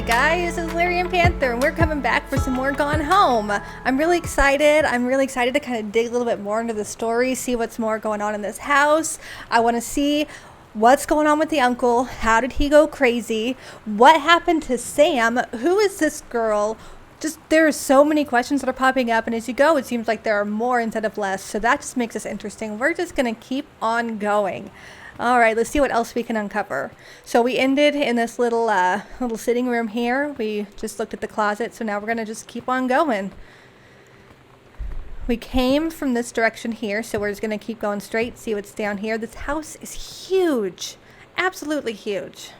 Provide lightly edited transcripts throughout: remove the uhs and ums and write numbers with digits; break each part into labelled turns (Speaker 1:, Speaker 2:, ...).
Speaker 1: guys, it's Larian Panther, and we're coming back for some more Gone Home. I'm really excited. To kind of dig a little bit more into the story, see what's more going on in this house. I want to see what's going on with the uncle. How did he go crazy? What happened to Sam? Who is this girl? Just, there are so many questions that are popping up, and as you go, it seems like there are more instead of less, so that just makes us interesting. We're just going to keep on going. All right, let's see what else we can uncover. So we ended in this little sitting room here. We just looked at the closet, so now we're going to just keep on going. We came from this direction here, so we're just going to keep going straight, see what's down here. This house is huge. Absolutely huge.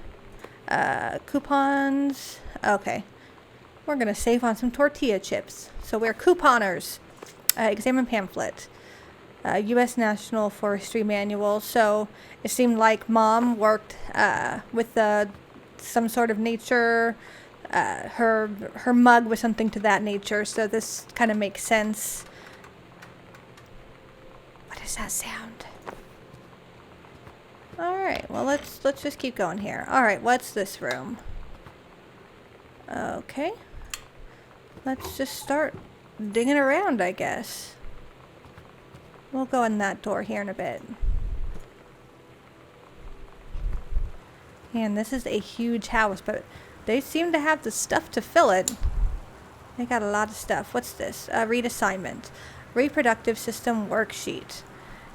Speaker 1: Coupons. Okay. We're going to save on some tortilla chips. So we're couponers. Examine pamphlet. U.S. National Forestry Manual. So it seemed like Mom worked with some sort of nature. Her mug was something to that nature. So this kind of makes sense. What does that sound? All right. Well, let's just keep going here. All right. What's this room? Okay. Let's just start digging around, I guess. We'll go in that door here in a bit. And this is a huge house, but they seem to have the stuff to fill it. They got a lot of stuff. What's this? Read assignment. Reproductive system worksheet.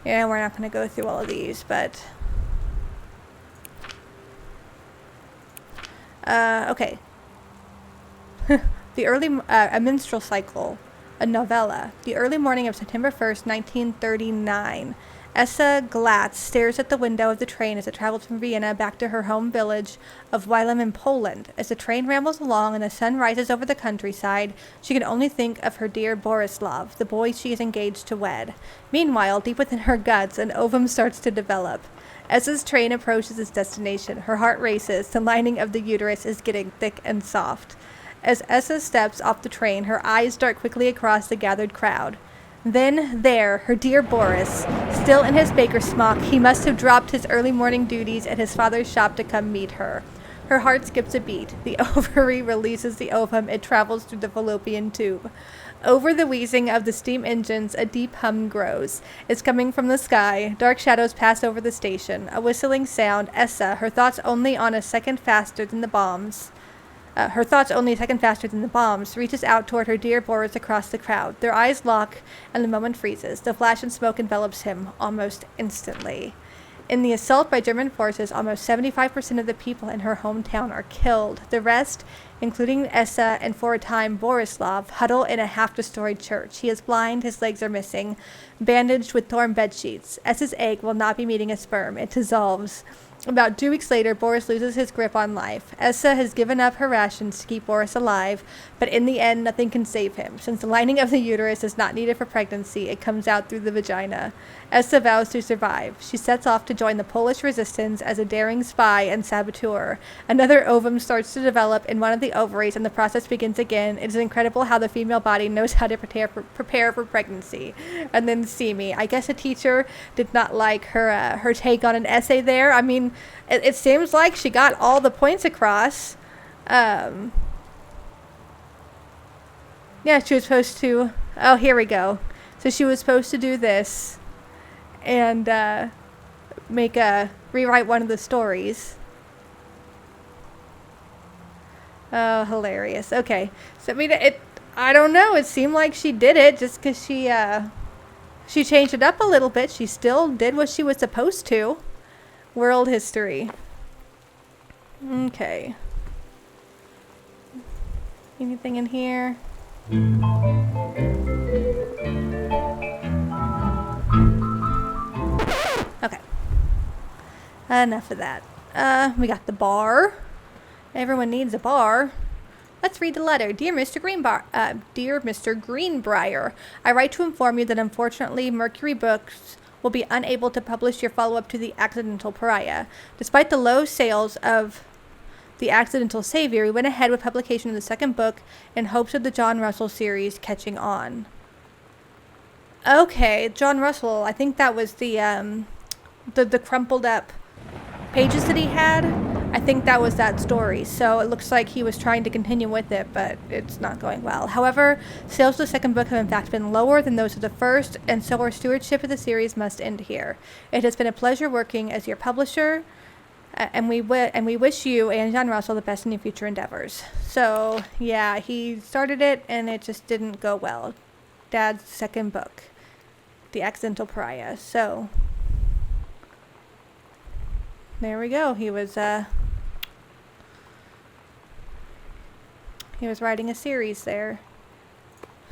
Speaker 1: Yeah, we're not going to go through all of these, but... okay. A minstrel cycle. A novella. The early morning of September 1st, 1939. Essa Glatz stares at the window of the train as it travels from Vienna back to her home village of Wylam in Poland. As the train rambles along and the sun rises over the countryside, she can only think of her dear Borislav, the boy she is engaged to wed. Meanwhile, deep within her guts, an ovum starts to develop. Essa's train approaches its destination. Her heart races. The lining of the uterus is getting thick and soft. As Essa steps off the train, her eyes dart quickly across the gathered crowd. Then, there, her dear Boris, still in his baker's smock. He must have dropped his early morning duties at his father's shop to come meet her. Her heart skips a beat. The ovary releases the ovum. It travels through the fallopian tube. Over the wheezing of the steam engines, a deep hum grows. It's coming from the sky. Dark shadows pass over the station. A whistling sound. Essa, her thoughts only a second faster than the bombs, reaches out toward her dear Boris across the crowd. Their eyes lock, and the moment freezes. The flash and smoke envelops him almost instantly. In the assault by German forces, almost 75% of the people in her hometown are killed. The rest, including Essa and for a time Borislav, huddle in a half-destroyed church. He is blind, his legs are missing, bandaged with torn bedsheets. Essa's egg will not be meeting a sperm. It dissolves. About 2 weeks later, Boris loses his grip on life. Essa has given up her rations to keep Boris alive, but in the end, nothing can save him. Since the lining of the uterus is not needed for pregnancy, it comes out through the vagina. Essa vows to survive. She sets off to join the Polish resistance as a daring spy and saboteur. Another ovum starts to develop in one of the ovaries, and the process begins again. It is incredible how the female body knows how to prepare for pregnancy. And then Simi. I guess a teacher did not like her take on an essay there. I mean, it seems like she got all the points across. Yeah, she was supposed to... Oh, here we go. So she was supposed to do this and rewrite one of the stories. Oh, hilarious. Okay. So, I mean, I don't know. It seemed like she did it just because she changed it up a little bit. She still did what she was supposed to. World history. Okay. Anything in here? Okay. Enough of that. We got the bar. Everyone needs a bar. Let's read the letter. Dear Mr. Greenbrier, I write to inform you that unfortunately Mercury Books will be unable to publish your follow-up to The Accidental Pariah. Despite the low sales of The Accidental Savior, we went ahead with publication of the second book in hopes of the John Russell series catching on. Okay, John Russell, I think that was the crumpled up pages that he had. I think that was that story. So it looks like he was trying to continue with it, but it's not going well. However, sales of the second book have in fact been lower than those of the first, and so our stewardship of the series must end here. It has been a pleasure working as your publisher, and we wish you and John Russell the best in your future endeavors. So yeah, he started it and it just didn't go well. Dad's second book, The Accidental Pariah. So there we go. He was writing a series there.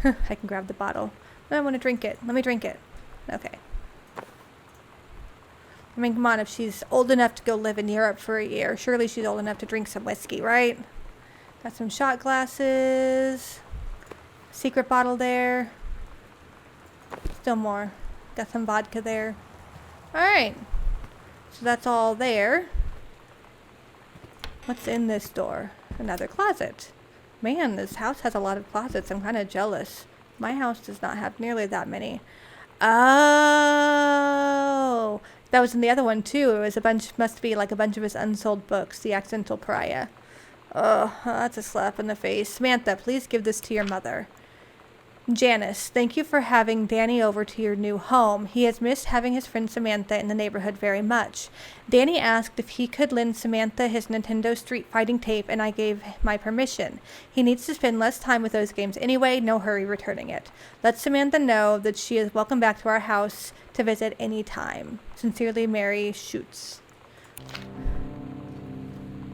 Speaker 1: I can grab the bottle. I want to drink it. Let me drink it. Okay. I mean, come on, if she's old enough to go live in Europe for a year, surely she's old enough to drink some whiskey, right? Got some shot glasses. Secret bottle there. Still more. Got some vodka there. Alright. So that's all there. What's in this door? Another closet. Man, this house has a lot of closets. I'm kind of jealous. My house does not have nearly that many. Oh, that was in the other one too. It was a bunch, must be like a bunch of his unsold books, The Accidental Pariah. Oh, that's a slap in the face. Samantha, please give this to your mother. Janice, thank you for having Danny over to your new home. He has missed having his friend Samantha in the neighborhood very much. Danny asked if he could lend Samantha his Nintendo Street Fighting tape, and I gave my permission. He needs to spend less time with those games anyway, no hurry returning it. Let Samantha know that she is welcome back to our house to visit any time. Sincerely, Mary Schutz.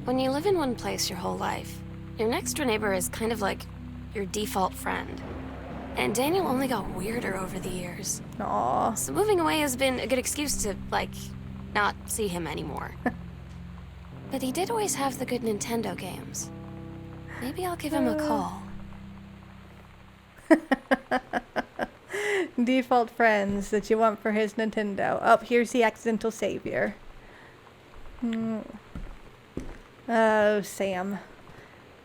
Speaker 2: When you live in one place your whole life, your next door neighbor is kind of like your default friend. And Daniel only got weirder over the years.
Speaker 1: Aww.
Speaker 2: So moving away has been a good excuse to, not see him anymore. But he did always have the good Nintendo games. Maybe I'll give him a call.
Speaker 1: Default friends that you want for his Nintendo. Oh, here's the accidental savior. Oh, Sam.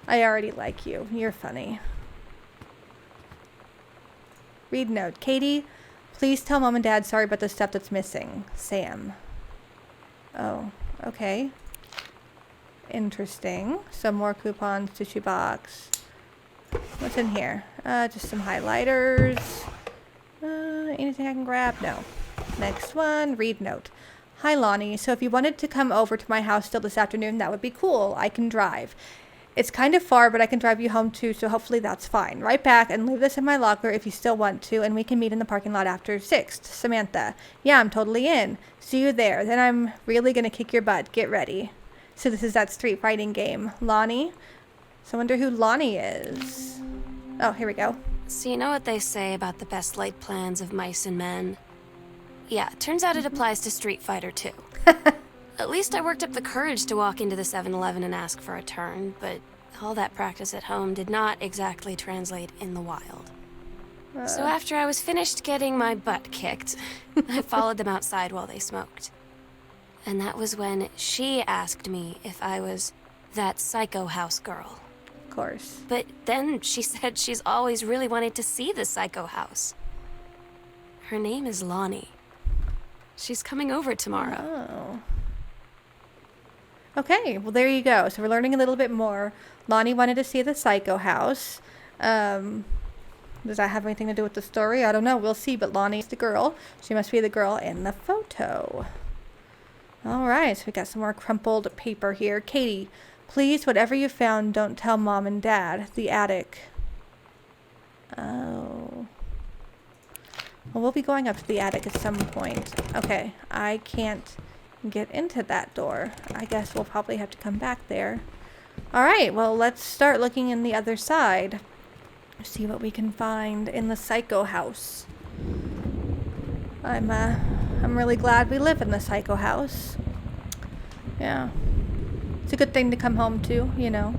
Speaker 1: I already like you. You're funny. Read note. Katie, please tell Mom and Dad sorry about the stuff that's missing. Sam. Oh, okay. Interesting. Some more coupons, tissue box. What's in here? Just some highlighters. Anything I can grab? No. Next one. Read note. Hi, Lonnie. So if you wanted to come over to my house still this afternoon, that would be cool. I can drive. It's kind of far, but I can drive you home too, so hopefully that's fine. Right back and leave this in my locker if you still want to, and we can meet in the parking lot after 6. Samantha. Yeah, I'm totally in. See you there. Then I'm really going to kick your butt. Get ready. So this is that street fighting game. Lonnie? So I wonder who Lonnie is. Oh, here we go.
Speaker 2: So you know what they say about the best laid plans of mice and men? Yeah, turns out it applies to Street Fighter too. At least I worked up the courage to walk into the 7-Eleven and ask for a turn, but all that practice at home did not exactly translate in the wild. So after I was finished getting my butt kicked, I followed them outside while they smoked. And that was when she asked me if I was that psycho house girl.
Speaker 1: Of course.
Speaker 2: But then she said she's always really wanted to see the psycho house. Her name is Lonnie. She's coming over tomorrow.
Speaker 1: Oh. Okay, well there you go. So we're learning a little bit more. Lonnie wanted to see the psycho house. Does that have anything to do with the story? I don't know. We'll see. But Lonnie's the girl. She must be the girl in the photo. All right, so we got some more crumpled paper here. Katie, please, whatever you found, don't tell Mom and Dad. The attic. Oh. Well, we'll be going up to the attic at some point. Okay, I can't get into that door. I guess we'll probably have to come back there. All right, well, let's start looking in the other side. See what we can find in the psycho house. I'm really glad we live in the psycho house. Yeah. It's a good thing to come home to, you know.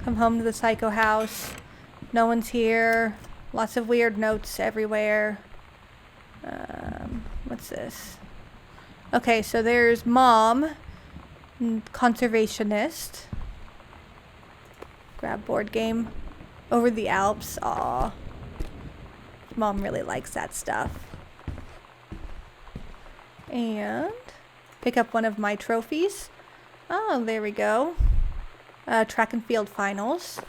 Speaker 1: Come home to the psycho house. No one's here. Lots of weird notes everywhere. What's this? Okay, so there's Mom, conservationist. Grab board game. Over the Alps. Aw. Mom really likes that stuff. And pick up one of my trophies. Oh, there we go. Track and field finals.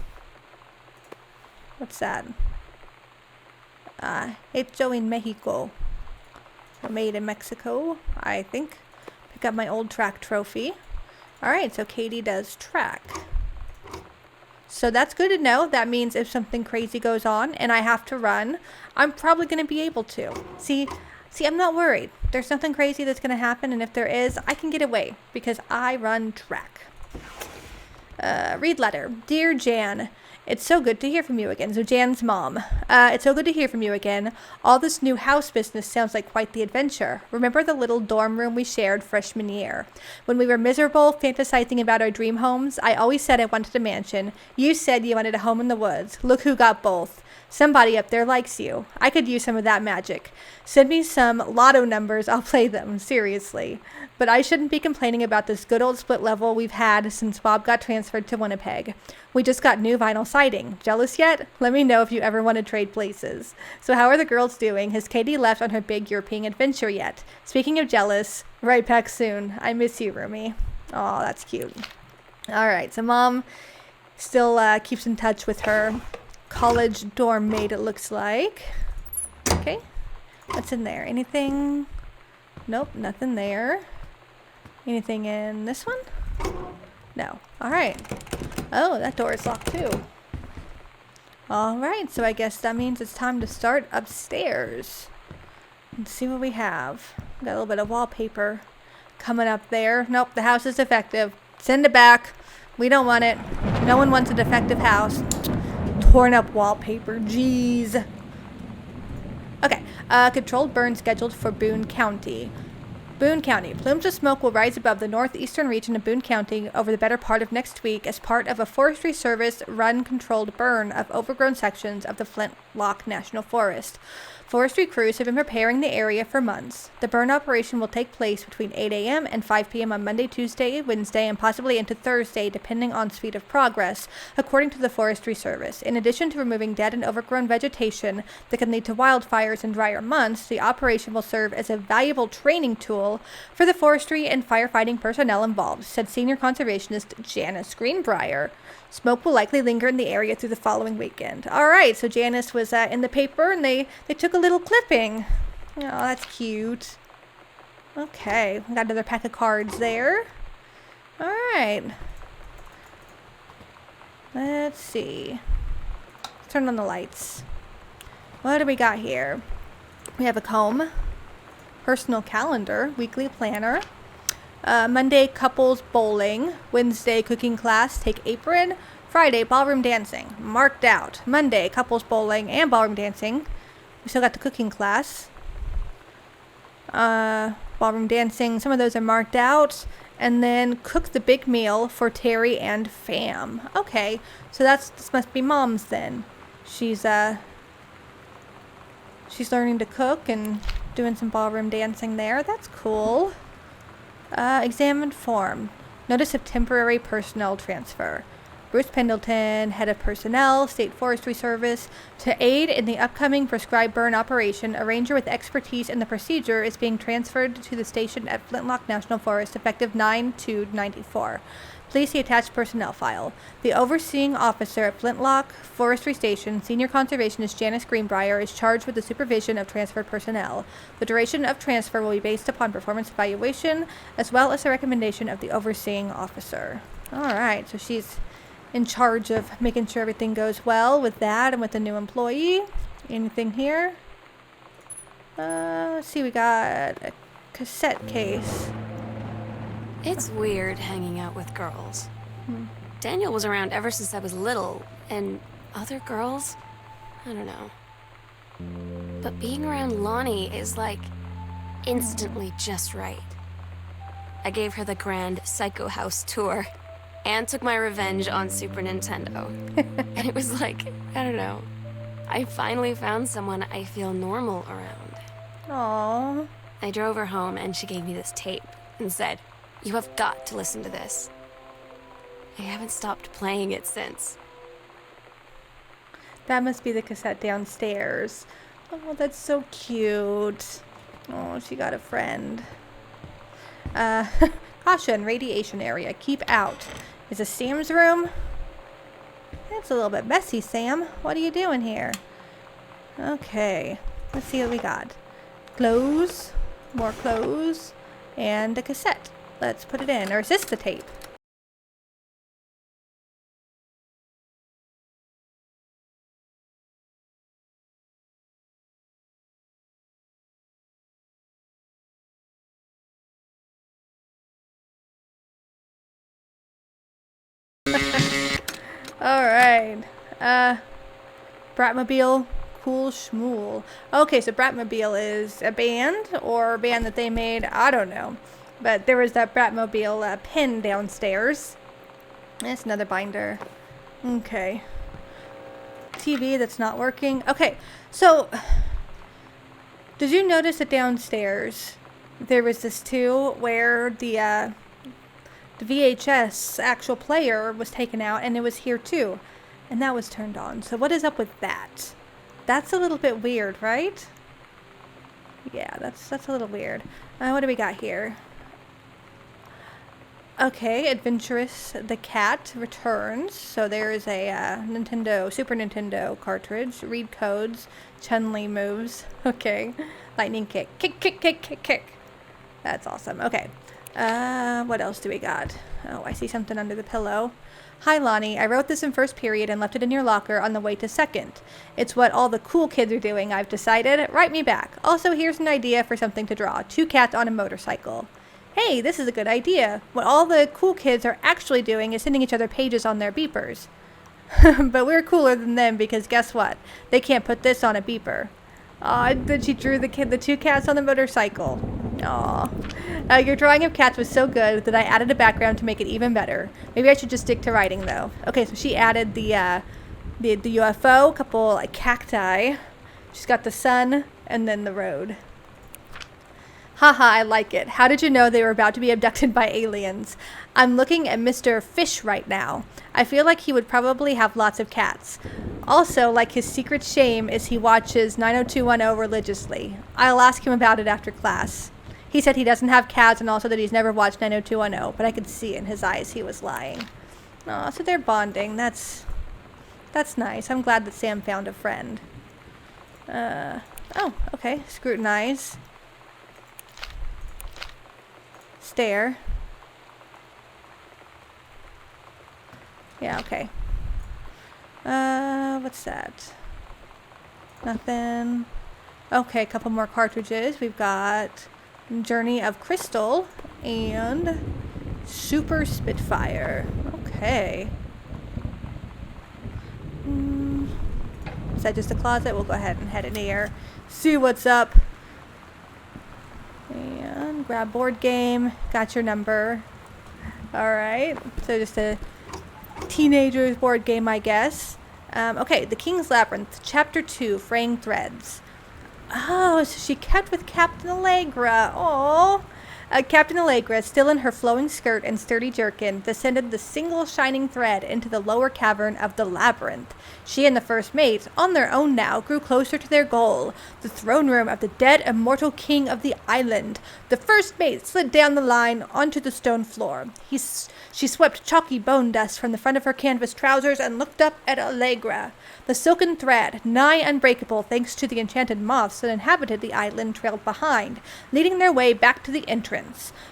Speaker 1: What's that? Hecho en Mexico. Made in Mexico, I think. Pick up my old track trophy. Alright, so Katie does track. So that's good to know. That means if something crazy goes on and I have to run, I'm probably going to be able to. See, I'm not worried. There's nothing crazy that's going to happen, and if there is, I can get away because I run track. Read letter. Dear Jan, it's so good to hear from you again. So Jan's mom. It's so good to hear from you again. All this new house business sounds like quite the adventure. Remember the little dorm room we shared freshman year? When we were miserable, fantasizing about our dream homes, I always said I wanted a mansion. You said you wanted a home in the woods. Look who got both. Somebody up there likes you. I could use some of that magic. Send me some lotto numbers, I'll play them, seriously. But I shouldn't be complaining about this good old split level we've had since Bob got transferred to Winnipeg. We just got new vinyl siding. Jealous yet? Let me know if you ever want to trade places. So how are the girls doing? Has Katie left on her big European adventure yet? Speaking of jealous, right back soon. I miss you, Rumi. Oh, that's cute. Alright, so Mom still keeps in touch with her college dorm mate, it looks like. Okay. What's in there? Anything? Nope, nothing there. Anything in this one? No. Alright. Oh, that door is locked too. Alright, so I guess that means it's time to start upstairs. Let's see what we have. Got a little bit of wallpaper coming up there. Nope, the house is defective. Send it back. We don't want it. No one wants a defective house. Torn up wallpaper. Jeez. Okay. Controlled burn scheduled for Boone County. Boone County. Plumes of smoke will rise above the northeastern region of Boone County over the better part of next week as part of a Forestry Service run controlled burn of overgrown sections of the Flintlock National Forest. Forestry crews have been preparing the area for months. The burn operation will take place between 8 a.m. and 5 p.m. on Monday, Tuesday, Wednesday, and possibly into Thursday, depending on speed of progress, according to the Forestry Service. In addition to removing dead and overgrown vegetation that can lead to wildfires in drier months, the operation will serve as a valuable training tool for the forestry and firefighting personnel involved, said senior conservationist Janice Greenbrier. Smoke will likely linger in the area through the following weekend. All right, so Janice was in the paper, and they took a little clipping. Oh, that's cute. Okay, we got another pack of cards there. All right. Let's see. Let's turn on the lights. What do we got here? We have a comb, personal calendar, weekly planner. Monday, couples bowling. Wednesday, cooking class, take apron. Friday, ballroom dancing. Marked out. Monday, couples bowling and ballroom dancing. We still got the cooking class. Ballroom dancing, some of those are marked out. And then cook the big meal for Terry and Fam. Okay, so this must be Mom's then. She's learning to cook and doing some ballroom dancing there. That's cool. Examined form. Notice of temporary personnel transfer. Bruce Pendleton, head of personnel, State Forestry Service. To aid in the upcoming prescribed burn operation, a ranger with expertise in the procedure is being transferred to the station at Flintlock National Forest effective 9/2/94. Please see attached personnel file. The overseeing officer at Flintlock Forestry Station, Senior Conservationist Janice Greenbrier, is charged with the supervision of transferred personnel. The duration of transfer will be based upon performance evaluation, as well as the recommendation of the overseeing officer. Alright, so she's in charge of making sure everything goes well with that and with the new employee. Anything here? Let's see, we got a cassette case.
Speaker 2: It's weird hanging out with girls. Daniel was around ever since I was little, and other girls? I don't know. But being around Lonnie is like instantly just right. I gave her the grand Psycho House tour and took my revenge on Super Nintendo. And it was like, I don't know. I finally found someone I feel normal around.
Speaker 1: Aww.
Speaker 2: I drove her home and she gave me this tape and said, "You have got to listen to this." I haven't stopped playing it since.
Speaker 1: That must be the cassette downstairs. Oh, that's so cute. Oh, she got a friend. Caution, radiation area. Keep out. Is this Sam's room? It's a little bit messy, Sam. What are you doing here? Okay. Let's see what we got. Clothes. More clothes. And a cassette. Let's put it in. Or is this the tape? Alright. Bratmobile Cool Schmool. Okay, so Bratmobile is a band or a band that they made. I don't know. But there was that Bratmobile pin downstairs. That's another binder. Okay. TV that's not working. Okay, so did you notice that downstairs there was this too where the VHS actual player was taken out, and it was here too, and that was turned on. So what is up with that? That's a little bit weird, right? Yeah, that's a little weird. What do we got here? Okay, Adventurous the Cat returns. So there is a Super Nintendo cartridge. Read codes. Chun-Li moves. Okay. Lightning kick. Kick, kick, kick, kick, kick. That's awesome. Okay. What else do we got? Oh, I see something under the pillow. Hi, Lonnie. I wrote this in first period and left it in your locker on the way to second. It's what all the cool kids are doing, I've decided. Write me back. Also, here's an idea for something to draw. 2 cats on a motorcycle. Hey, this is a good idea. What all the cool kids are actually doing is sending each other pages on their beepers. But we're cooler than them because guess what? They can't put this on a beeper. Aw, then she drew the 2 cats on the motorcycle. Aw. Your drawing of cats was so good that I added a background to make it even better. Maybe I should just stick to writing, though. Okay, so she added the UFO, a couple like cacti. She's got the sun, and then the road. Haha, I like it. How did you know they were about to be abducted by aliens? I'm looking at Mr. Fish right now. I feel like he would probably have lots of cats. Also, like his secret shame is he watches 90210 religiously. I'll ask him about it after class. He said he doesn't have cats and also that he's never watched 90210, but I could see in his eyes he was lying. Aw, so they're bonding. That's nice. I'm glad that Sam found a friend. Oh, okay. Scrutinize. Stare. Yeah, okay. What's that? Nothing. Okay, a couple more cartridges. We've got Journey of Crystal and Super Spitfire. Okay. Is that just a closet? We'll go ahead and head in here. See what's up. And grab board game. Got your number. Alright. So just a teenager's board game, I guess. Okay, The King's Labyrinth, Chapter 2, Fraying Threads. Oh, so she kept with Captain Allegra. Aww. Captain Allegra, still in her flowing skirt and sturdy jerkin, descended the single shining thread into the lower cavern of the labyrinth. She and the first mate, on their own now, grew closer to their goal, the throne room of the dead immortal king of the island. The first mate slid down the line onto the stone floor. She swept chalky bone dust from the front of her canvas trousers and looked up at Allegra. The silken thread, nigh unbreakable thanks to the enchanted moths that inhabited the island, trailed behind, leading their way back to the entrance.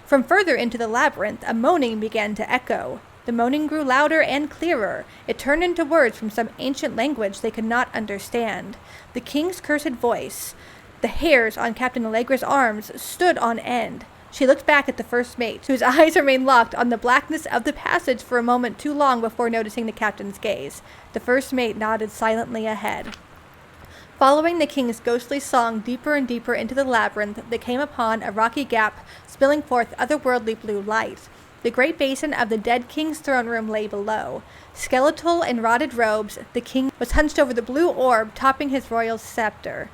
Speaker 1: From further into the labyrinth, a moaning began to echo. The moaning grew louder and clearer. It turned into words from some ancient language they could not understand. The king's cursed voice. The hairs on Captain Allegra's arms stood on end. She looked back at the first mate, whose eyes remained locked on the blackness of the passage for a moment too long before noticing the captain's gaze. The first mate nodded silently ahead. Following the king's ghostly song deeper and deeper into the labyrinth, they came upon a rocky gap spilling forth otherworldly blue light. The great basin of the dead king's throne room lay below. Skeletal in rotted robes, the king was hunched over the blue orb topping his royal scepter.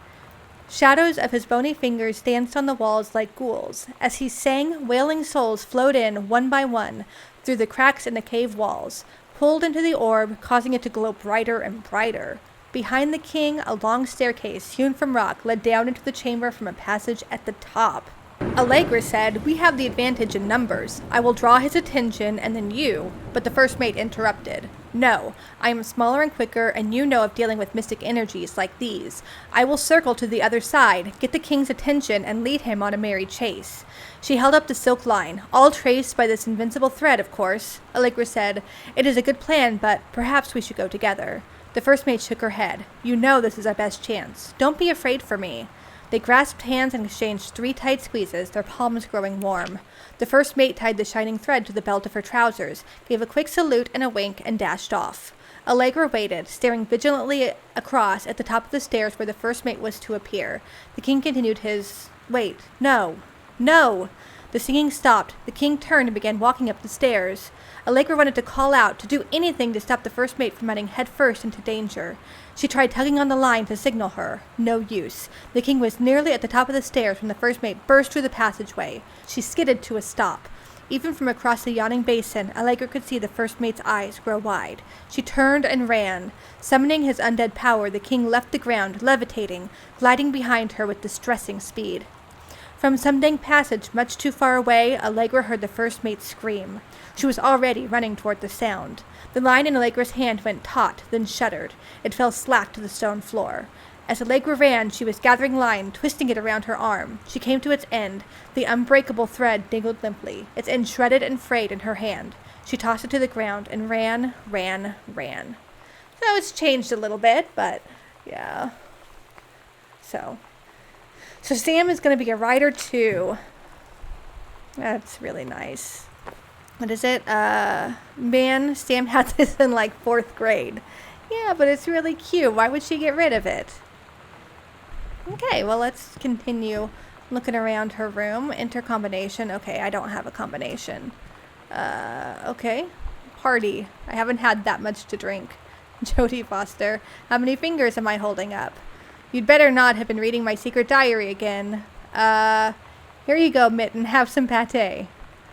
Speaker 1: Shadows of his bony fingers danced on the walls like ghouls. As he sang, wailing souls flowed in, one by one, through the cracks in the cave walls, pulled into the orb, causing it to glow brighter and brighter. Behind the king, a long staircase, hewn from rock, led down into the chamber from a passage at the top. Allegra said, "We have the advantage in numbers. I will draw his attention and then you," but the first mate interrupted. "No, I am smaller and quicker, and you know of dealing with mystic energies like these. I will circle to the other side, get the king's attention, and lead him on a merry chase." She held up the silk line, all traced by this invincible thread, of course. Allegra said, "It is a good plan, but perhaps we should go together." The first mate shook her head. "You know this is our best chance. Don't be afraid for me." They grasped hands and exchanged 3 tight squeezes, their palms growing warm. The first mate tied the shining thread to the belt of her trousers, gave a quick salute and a wink, and dashed off. Allegra waited, staring vigilantly across at the top of the stairs where the first mate was to appear. The king continued his... Wait, no. No! The singing stopped. The king turned and began walking up the stairs. Allegra wanted to call out, to do anything to stop the first mate from running headfirst into danger. She tried tugging on the line to signal her. No use. The king was nearly at the top of the stairs when the first mate burst through the passageway. She skidded to a stop. Even from across the yawning basin, Allegra could see the first mate's eyes grow wide. She turned and ran. Summoning his undead power, the king left the ground, levitating, gliding behind her with distressing speed. From some dank passage much too far away, Allegra heard the first mate scream. She was already running toward the sound. The line in Allegra's hand went taut, then shuddered. It fell slack to the stone floor. As Allegra ran, she was gathering line, twisting it around her arm. She came to its end. The unbreakable thread dangled limply, its end shredded and frayed in her hand. She tossed it to the ground and ran. So it's changed a little bit, but yeah. So Sam is going to be a writer too. That's really nice. What is it? Man, Sam had this in like 4th grade. Yeah, but it's really cute. Why would she get rid of it? Okay, well, let's continue looking around her room. Enter combination. Okay, I don't have a combination. Okay. Party. I haven't had that much to drink. Jodie Foster. How many fingers am I holding up? You'd better not have been reading my secret diary again. Here you go, Mitten. Have some pate.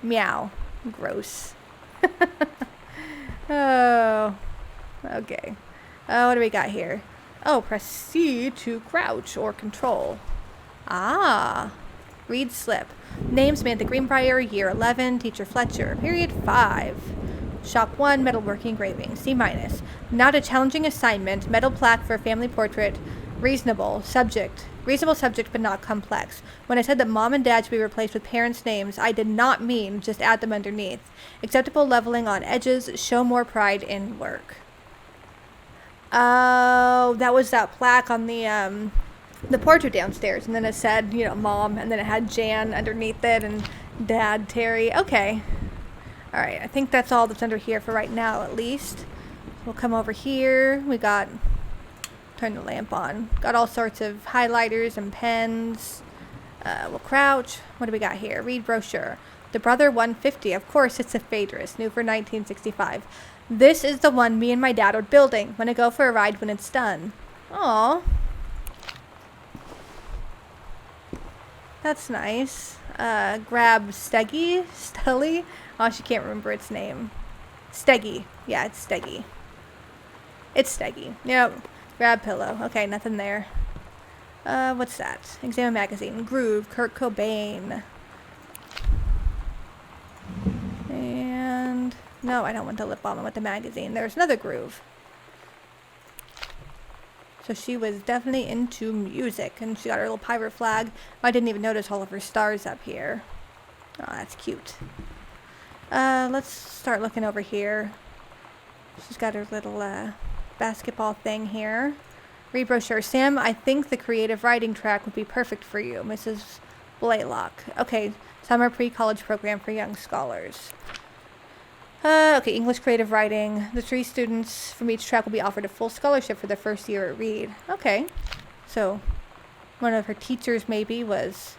Speaker 1: Meow. Gross. Oh. Okay. What do we got here? Oh, press C to crouch or control. Ah. Read slip. Name Samantha Greenbrier, year 11, teacher Fletcher, period 5. Shop 1, metalworking engraving, C-. Not a challenging assignment, metal plaque for a family portrait, reasonable subject but not complex. When I said that mom and dad should be replaced with parents' names, I did not mean just add them underneath. Acceptable leveling on edges, show more pride in work. Oh, that was that plaque on the portrait downstairs, and then it said, mom, and then it had Jan underneath it, and dad, Terry. Okay. Alright, I think that's all that's under here for right now, at least. We'll come over here. We got... Turn the lamp on. Got all sorts of highlighters and pens. We'll crouch. What do we got here? Read brochure. The Brother 150. Of course, it's a Phaedrus, new for 1965. This is the one me and my dad are building. Want to go for a ride when it's done. Aww. That's nice. Grab Steggy? Stelly? Oh, she can't remember its name. Steggy. Yeah, it's Steggy. It's Steggy. Yep. Grab pillow. Okay, nothing there. What's that? Examine magazine. Groove. Kurt Cobain. And... No, I don't want the lip balm. I want the magazine. There's another Groove. So she was definitely into music. And she got her little pirate flag. I didn't even notice all of her stars up here. Oh, that's cute. Let's start looking over here. She's got her little, basketball thing here. Read brochure. Sam, I think the creative writing track would be perfect for you. Mrs. Blaylock. Okay, summer pre-college program for young scholars. Okay, English creative writing. The 3 students from each track will be offered a full scholarship for their first year at Reed. Okay, so one of her teachers maybe was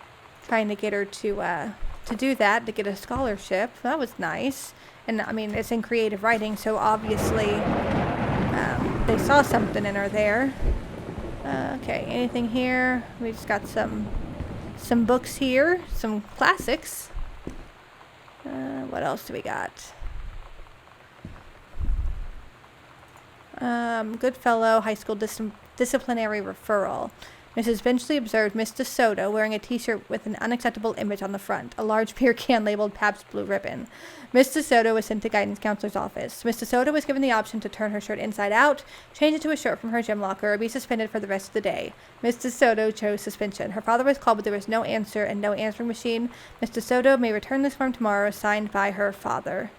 Speaker 1: trying to get her to do that, to get a scholarship. That was nice. And I mean, it's in creative writing, so obviously they saw something in her there. Okay, anything here? We just got some books here, some classics. What else do we got? Goodfellow High School disciplinary referral. Mrs. Benchley observed Miss DeSoto wearing a t-shirt with an unacceptable image on the front, a large beer can labeled Pabst Blue Ribbon. Miss DeSoto was sent to guidance counselor's office. Miss DeSoto was given the option to turn her shirt inside out, change it to a shirt from her gym locker, or be suspended for the rest of the day. Miss DeSoto chose suspension. Her father was called, but there was no answer and no answering machine. Miss DeSoto may return this form tomorrow, signed by her father.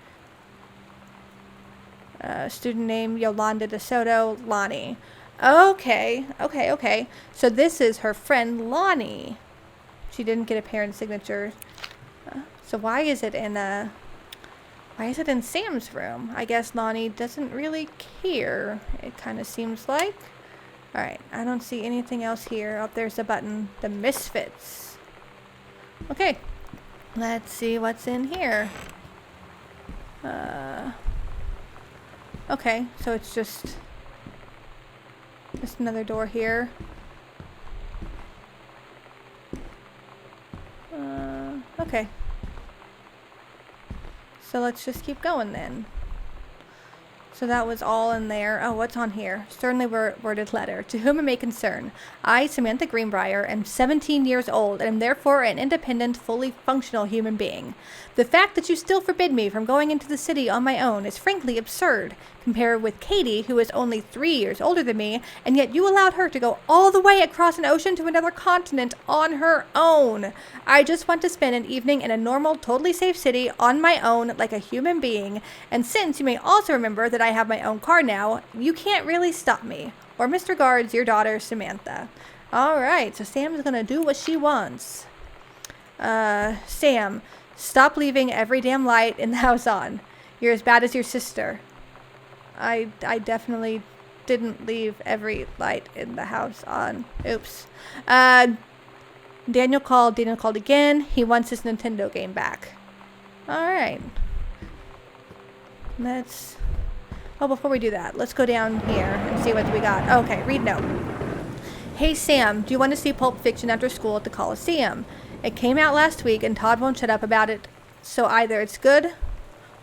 Speaker 1: Student name Yolanda DeSoto, Lonnie. Okay. So this is her friend Lonnie. She didn't get a parent's signature. So why is it in Sam's room? I guess Lonnie doesn't really care. It kind of seems like. Alright, I don't see anything else here. Oh, there's a button. The Misfits. Okay. Let's see what's in here. Okay, so it's just another door here. Okay. So let's just keep going then. So that was all in there. Oh, what's on here? Sternly worded letter. To whom it may concern. I, Samantha Greenbriar, am 17 years old and am therefore an independent, fully functional human being. The fact that you still forbid me from going into the city on my own is frankly absurd, compared with Katie, who is only 3 years older than me, and yet you allowed her to go all the way across an ocean to another continent on her own. I just want to spend an evening in a normal, totally safe city on my own like a human being, and since you may also remember that I have my own car now, you can't really stop me. Or Mr. Guards, your daughter, Samantha. Alright, so Sam's gonna do what she wants. Sam, stop leaving every damn light in the house on. You're as bad as your sister. I definitely didn't leave every light in the house on. Oops. Daniel called again. He wants his Nintendo game back. Alright. Before we do that, let's go down here and see what we got. Okay, read note. Hey Sam, do you want to see Pulp Fiction after school at the Coliseum? It came out last week and Todd won't shut up about it, so either it's good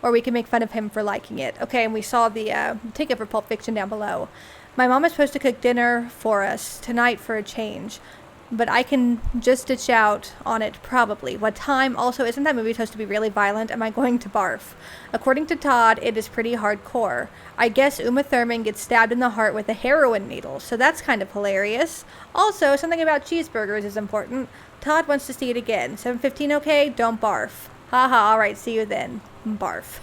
Speaker 1: or we can make fun of him for liking it. Okay, and we saw the ticket for Pulp Fiction down below. My mom is supposed to cook dinner for us tonight for a change, but I can just ditch out on it probably. What time? Also, isn't that movie supposed to be really violent? Am I going to barf? According to Todd, it is pretty hardcore. I guess Uma Thurman gets stabbed in the heart with a heroin needle, so that's kind of hilarious. Also, something about cheeseburgers is important. Todd wants to see it again. 7:15 okay? Don't barf. Haha, alright, see you then. Barf.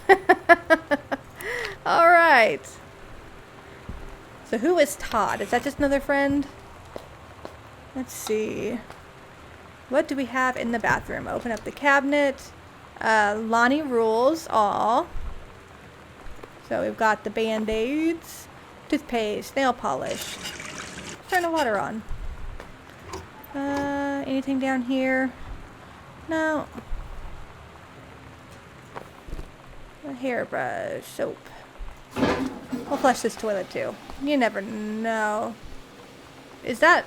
Speaker 1: Alright. So who is Todd? Is that just another friend? Let's see. What do we have in the bathroom? Open up the cabinet. Lonnie rules. Aw. So we've got the Band-Aids, toothpaste, nail polish. Turn the water on. Anything down here? No. A hairbrush, soap. We'll flush this toilet too. You never know. Is that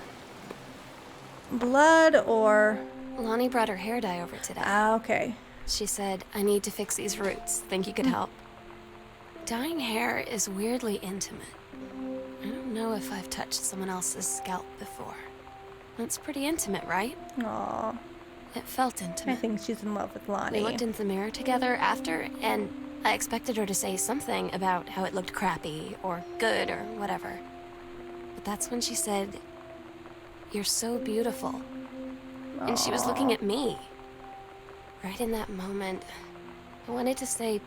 Speaker 1: blood or...
Speaker 2: Lonnie brought her hair dye over today.
Speaker 1: Ah, okay.
Speaker 2: She said, I need to fix these roots. Think you could help? Dyeing hair is weirdly intimate. I don't know if I've touched someone else's scalp before. That's pretty intimate, right?
Speaker 1: Aw.
Speaker 2: It felt intimate.
Speaker 1: I think she's in love with Lonnie.
Speaker 2: We looked in the mirror together after, and I expected her to say something about how it looked crappy or good or whatever. But that's when she said, you're so beautiful.
Speaker 1: Aww.
Speaker 2: And she was looking at me. Right in that moment, I wanted to say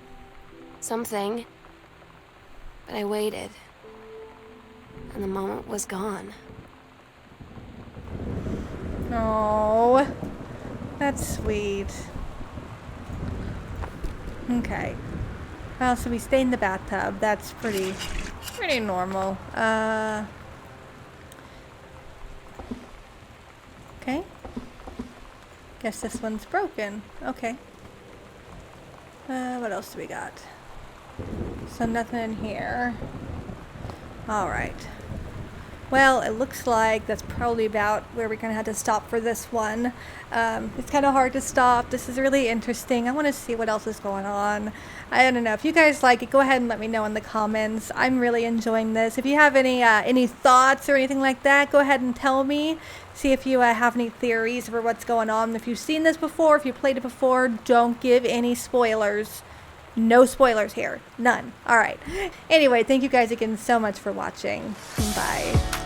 Speaker 2: something, but I waited. And the moment was gone.
Speaker 1: Oh, that's sweet. Okay. Well, so we stay in the bathtub. That's pretty normal. Okay. Guess this one's broken. Okay. What else do we got? So nothing in here. Alright. Well, it looks like that's probably about where we're going to have to stop for this one. It's kind of hard to stop. This is really interesting. I want to see what else is going on. I don't know. If you guys like it, go ahead and let me know in the comments. I'm really enjoying this. If you have any thoughts or anything like that, go ahead and tell me. See if you have any theories for what's going on. If you've seen this before, if you played it before, don't give any spoilers. No spoilers here. None. All right. Anyway, thank you guys again so much for watching. Bye.